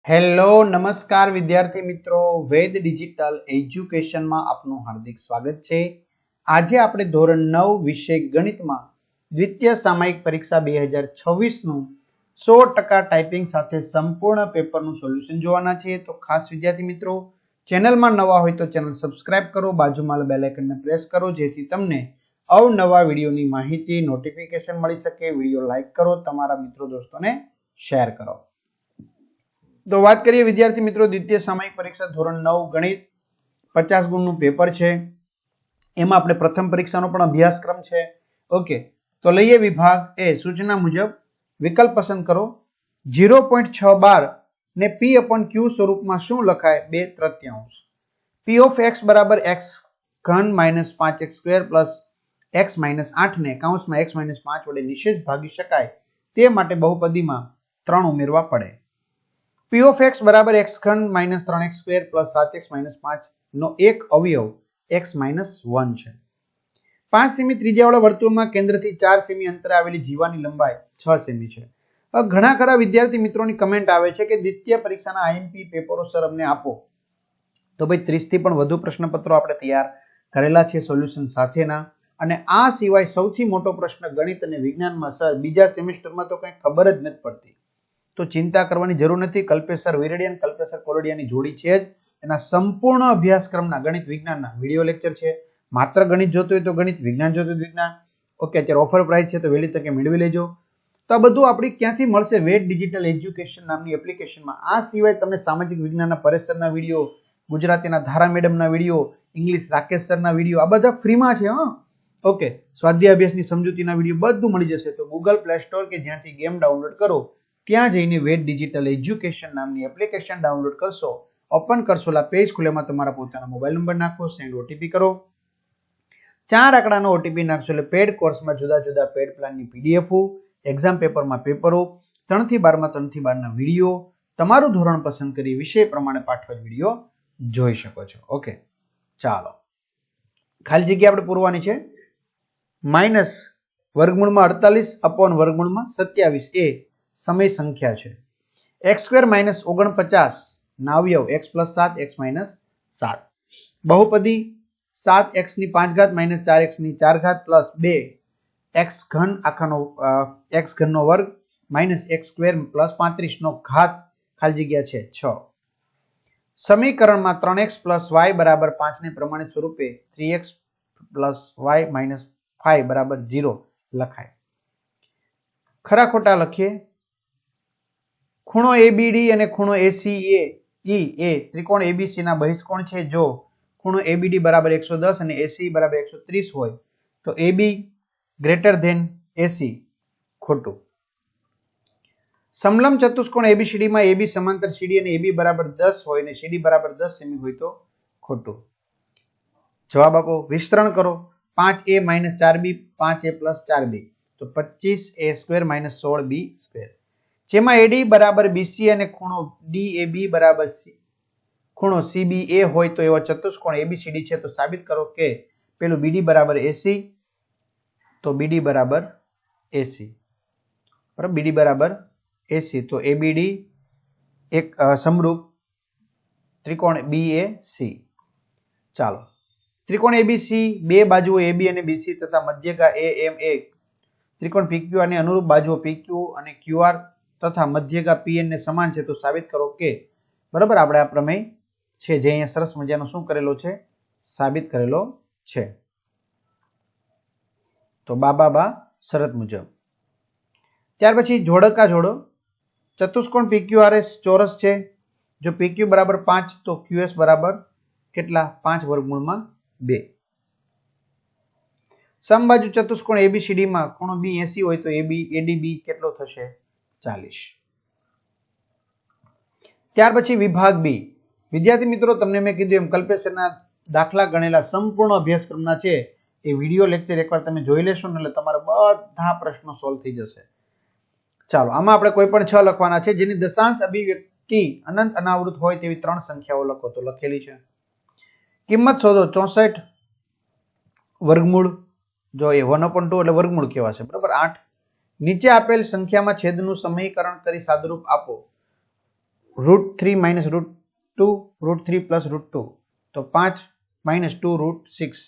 Hello નમસ્કાર વિદ્યાર્થી મિત્રો, વેદ ડિજિટલ એજ્યુકેશનમાં આપનું હાર્દિક સ્વાગત છે। આજે આપણે ધોરણ 9 વિષય ગણિતમાં દ્વિતીય સામયિક પરીક્ષા 2026 નું 100% ટાઈપિંગ સાથે સંપૂર્ણ પેપરનું સોલ્યુશન જોવાના છે। તો ખાસ વિદ્યાર્થી મિત્રો, ચેનલમાં નવા હોય તો ચેનલ સબસ્ક્રાઇબ કરો, બાજુમાં બેલ આઇકનને પ્રેસ કરો જેથી તમને અવનવા વિડીયોની માહિતી નોટિફિકેશન મળી શકે। વિડીયો લાઈક કરો, તમારા મિત્રો દોસ્તોને શેર કરો। તો વાત કરીએ વિદ્યાર્થી મિત્રો, દ્વિતીય સામયિક પરીક્ષા ધોરણ 9 ગણિત 50 ગુણનું પેપર છે। એમાં આપણે પ્રથમ પરીક્ષાનો પણ અભ્યાસક્રમ છે। ઓકે, તો લઈએ વિભાગ એ। સૂચના મુજબ વિકલ્પ પસંદ કરો। 0.612 ને p/q સ્વરૂપમાં શું લખાય? 2/3 p of x બરાબર x ઘન minus 5x² plus x minus 8 ને કૌંસમાં x minus 5 વડે નિશેષ ભાગી શકાય તે માટે બહુપદીમાં 3 ઉમેરવા પડે। p of x બરાબર x ઘન minus 3x² plus 7x minus 5 નો એક અવયવ x minus 1 છે। 5 સેમી ત્રિજ્યાવાળા વર્તુળમાં કેન્દ્રથી 4 સેમી અંતરે આવેલી જીવાની લંબાઈ 6 સેમી છે। ઘણા ખરા વિદ્યાર્થી મિત્રોની કમેન્ટ આવે છે કે દ્વિતીય પરીક્ષાના IMP પેપરો સર અમને આપો। તો ભાઈ 30 થી પણ વધુ પ્રશ્નપત્રો આપણે તૈયાર કરેલા છે સોલ્યુશન સાથેના। અને આ સિવાય સૌથી મોટો પ્રશ્ન ગણિત અને વિજ્ઞાનમાં સર બીજા સેમેસ્ટરમાં તો કંઈ ખબર જ નથી પડતી। તો ચિંતા કરવાની જરૂર નથી। કલ્પેશ વિરડિયા અને કલ્પેશ કોરડિયાની જોડી છે જ। એના સંપૂર્ણ અભ્યાસક્રમના ગણિત વિજ્ઞાનના વિડિયો લેક્ચર છે। માત્ર ગણિત જોતું હોય તો ગણિત, વિજ્ઞાન જોતું હોય તો વિજ્ઞાન। ઓકે, અત્યારે ઓફર પ્રાઇસ છે તો વહેલી તકે મેળવી લેજો। તો આ બધું આપણી ક્યાંથી મળશે? વેદ ડિજિટલ એજ્યુકેશન નામની એપ્લિકેશનમાં। આ સિવાય તમને સામાજિક વિજ્ઞાનના પરેશ સરના વિડીયો, ગુજરાતીના ધારા મેડમના વિડીયો, ઇંગ્લિશ રાકેશ સરના વિડીયો, આ બધા ફ્રીમાં છે। ઓકે, સ્વાધ્યાય અભ્યાસની સમજૂતીના વિડીયો બધું મળી જશે। તો ગૂગલ પ્લે સ્ટોર કે જ્યાંથી ગેમ ડાઉનલોડ કરો ત્યાં જઈને વેદ ડિજિટલ એજ્યુકેશન નામની એપ્લિકેશન ડાઉનલોડ કરશો, ઓપન કરશો, લા પેજ ખુલેમાં તમારા પોતાના મોબાઈલ નંબર નાખો, સેન્ડ ઓટીપી કરો, 4 આંકડાનો ઓટીપી નાખશો એટલે પેડ કોર્સમાં જુદા જુદા પેડ પ્લાનની પીડીએફ, એક્ઝામ પેપરમાં પેપરો, 3 થી 12માં 3 થી 12ના વિડીયો, તમારું ધોરણ પસંદ કરી વિષય પ્રમાણે પાઠવેલ વિડીયો જોઈ શકો છો। ઓકે, ચાલો ખાલી જગ્યા આપણે પૂરવાની છે। માઇનસ વર્ગમૂળમાં 48 અપોન વર્ગમૂળમાં 27 એ સમય સંખ્યા છે। x² minus 49 ના અવયવ x plus 7 x minus 7। બહુપદી 7x ની 5 ઘાત minus 4x ની 4 ઘાત plus 2 x ઘન આખાનો x ઘનનો વર્ગ minus x² plus 35 નો ઘાત ખાલી જગ્યા છે 6। સમીકરણમાં 3x plus y બરાબર 5 ને પ્રમાણિત સ્વરૂપે 3x plus y minus 5 બરાબર 0 લખાય। ખરા ખોટા લખીએ। ખૂણો ABD અને ખૂણો ACE એ ત્રિકોણ ABC ના બહિષ્કોણ છે। જો ખૂણો ABD બરાબર 110 અને ACE બરાબર 130 હોય તો AB ગ્રેટર ધેન AC ખોટું। સમલંબ ચતુષ્કોણ ABCD માં AB સમાંતર CD અને AB બરાબર 10 હોય અને CD બરાબર 10 સેમી હોય તો ખોટું। જવાબ આપો, વિસ્તરણ કરો। 5a minus 4b 5a plus 4b તો 25a² minus 16b²। જેમાં AD બરાબર BC અને ખૂણો DAB બરાબર ખૂણો CBA હોય તો એવો ચતુષ્કોણ ABCD છે। તો સાબિત કરો કે પેલું BD બરાબર AC તો BD બરાબર AC, બરાબર, BD બરાબર AC તો ABD એક સમરૂપ ત્રિકોણ BAC। ચાલો, ત્રિકોણ ABC બે બાજુઓ AB અને BC તથા મધ્યગા AMA ત્રિકોણ PQ અને અનુરૂપ બાજુઓ PQ અને QR તથા મધ્યગા PN ને સમાન છે। તો સાબિત કરો કે, બરાબર, આપણે આ પ્રમેય છે જે અહીંયા સરસ મજાનો શું કરેલો છે? સાબિત કરેલો છે। તો બા શરત મુજબ। ત્યાર પછી જોડકા જોડો। ચતુષ્કોણ PQRS ચોરસ છે। જો PQ બરાબર 5 તો QS બરાબર કેટલા? 5 વર્ગમૂળમાં 2। સમબાજુ ચતુષ્કોણ ABCD માં ખૂણો B 80 હોય તો ADB કેટલો થશે? 40। ત્યાર પછી વિભાગ બી। વિદ્યાર્થી મિત્રો, તમને મેં કીધું એમ કલ્પેશના દાખલા ગણેલા સંપૂર્ણ અભ્યાસક્રમના છે એ વિડીયો લેક્ચર એકવાર તમે જોઈ લેશો ને એટલે તમારા બધા પ્રશ્નો સોલ્વ થઈ જશે। ચાલો, આમાં આપણે કોઈ પણ 6 લખવાના છે જેની દશાંશ અભિવ્યક્તિ અનંત અનાવૃત હોય તેવી 3 સંખ્યાઓ લખો। તો લખેલી છે। કિંમત શોધો। 64 વર્ગમૂળ, જો એ 1/2 એટલે વર્ગમૂળ કેવા છે, બરાબર, 8। નીચે આપેલ સંખ્યામાં છેદનું સમીકરણ કરી સાદુરૂપ આપો। √3 - √2 √3 + √2 તો 5 - 2 √6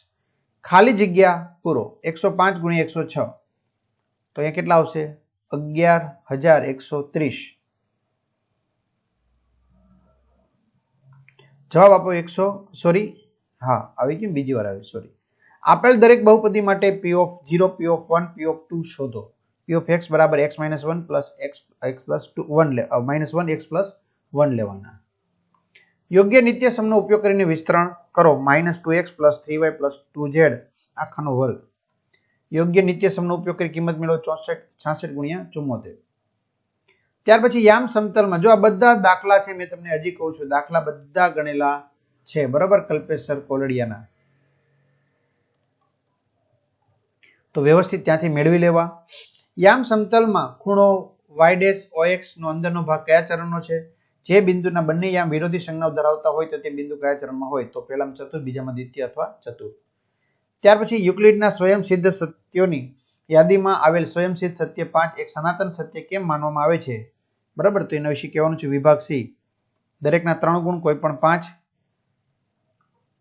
ખાલી જગ્યા પૂરો 105 × 106 તો અહીંયા કેટલા આવશે 11,130 જવાબ આપો 100 હા આવી ગયું બીજી વાર આવી સોરી આપેલ દરેક બહુપદી માટે P0 P1 P2 શોધો P(x) = x - 1 + x + 1 -1 લેવાના યોગ્ય નિત્યસમનો ઉપયોગ કરીને વિસ્તરણ કરો -2x + 3y + 2z આખાનો વર્ગ યોગ્ય નિત્યસમનો ઉપયોગ કરી કિંમત મેળવો 66 × 74 ત્યાર પછી યામ સમતલમાં જો આ બધા દાખલા છે મેં તમને હજી કહું છું દાખલા બધા ગણેલા છે બરાબર કલ્પેશ સર કોલડિયાના તો વ્યવસ્થિત ત્યાંથી મેળવી લેવા યામ સમતલમાં ખૂણો y' OX નો અંદરનો ભાગ કયા ચરણનો છે જે બિંદુના બંને યામ વિરોધી સંજ્ઞાઓ ધરાવતા હોય તો તે બિંદુ કયા ચરણમાં હોય તો પહેલામાં ચતુર્થ બીજામાં દ્વિતીય અથવા ચતુર્થ ત્યાર પછી યુક્લિડના સ્વયંસિદ્ધ સત્યોની યાદીમાં આવેલ સ્વયંસિદ્ધ સત્ય 5 એક સનાતન સત્ય કેમ માનવામાં આવે છે બરાબર તો એના વિશે કહેવાનું છે વિભાગ સી દરેકના 3 ગુણ કોઈ પણ 5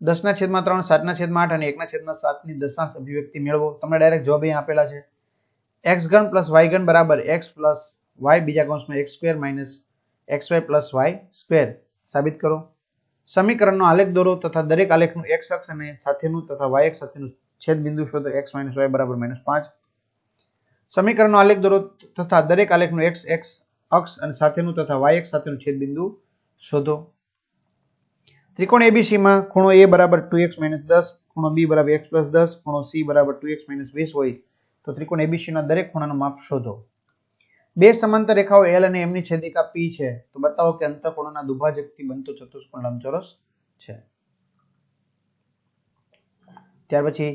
10/3 7/8 અને 1/7 ની દશાંશ અભિવ્યક્તિ મેળવો તમને ડાયરેક્ટ જવાબ અહીં આપેલા છે x3 + y3 = x + y બીજા કૌંસમાં x2 - xy + y2 સાબિત કરો સમીકરણનો આલેખ દોરો તથા દરેક આલેખનું x અક્ષ અને સાથેનું તથા y અક્ષ સાથેનું છેદ બિંદુ શોધો x - y = -5 સમીકરણનો આલેખ દોરો તથા દરેક આલેખનું x અક્ષ અને સાથેનું તથા y અક્ષ સાથેનું છેદ બિંદુ શોધો ત્રિકોણ ABC માં ખૂણો A = 2x - 10 ખૂણો B = x + 10 ખૂણો C = 2x - 20 હોય તો ત્રિકોણ ABC ના દરેક ખૂણાનું માપ શોધો બે સમાંતર રેખાઓ L અને M ની છેદિકા P છે તો બતાવો કે અંતઃકોણોના દુભાજકથી બનતો ચતુષ્કોણ લંબચોરસ છે ત્યાર પછી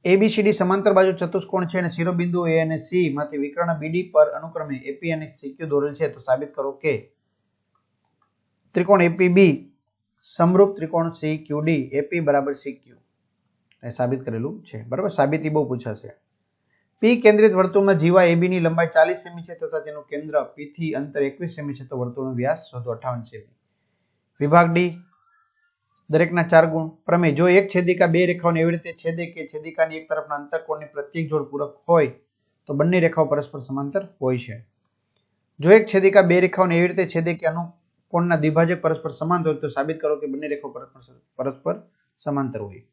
ABCD સમાંતર બાજુ ચતુષ્કોણ છે અને શિરોબિંદુ A અને C માંથી વિકર્ણ BD પર અનુક્રમે AP અને CQ દોરેલ છે તો સાબિત કરો કે ત્રિકોણ APB સમરૂપ ત્રિકોણ CQD AP = CQ એ સાબિત કરેલું છે બરાબર સાબિતી બહુ પૂછાશે P કેન્દ્રિત વર્તુળમાં જીવા AB ની લંબાઈ 40 સેમી છે તથા તેનું કેન્દ્ર P થી અંતર 21 સેમી છે તો વર્તુળનો વ્યાસ શોધો 58 સેમી વિભાગ ડી દરેકના 4 ગુણ પ્રમેય જો એક છેદિકા બે રેખાઓને એવી રીતે છેદે કે છેદિકાની એક તરફના અંતઃકોણની પ્રત્યેક જોડ પૂરક હોય તો બંને રેખાઓ પરસ્પર સમાંતર હોય છે જો એક છેદિકા બે રેખાઓને એવી રીતે છેદે કે અનુકોણના દ્વિભાજક પરસ્પર સમાંતર હોય તો સાબિત કરો કે બંને રેખાઓ પરસ્પર સમાંતર હોય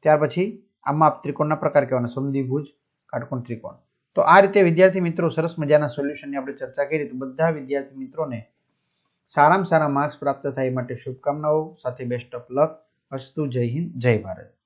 ત્યાર પછી આમાં ત્રિકોણના પ્રકાર કહેવાના સમદ્વિભુજ કાટકોણ ત્રિકોણ તો આ રીતે વિદ્યાર્થી મિત્રો સરસ મજાના સોલ્યુશનની આપણે ચર્ચા કરી તો બધા વિદ્યાર્થી મિત્રોને સારામાં સારા માર્ક્સ પ્રાપ્ત થાય માટે શુભકામનાઓ સાથે બેસ્ટ ઓફ લક અસ્તુ જય હિન્દ જય ભારત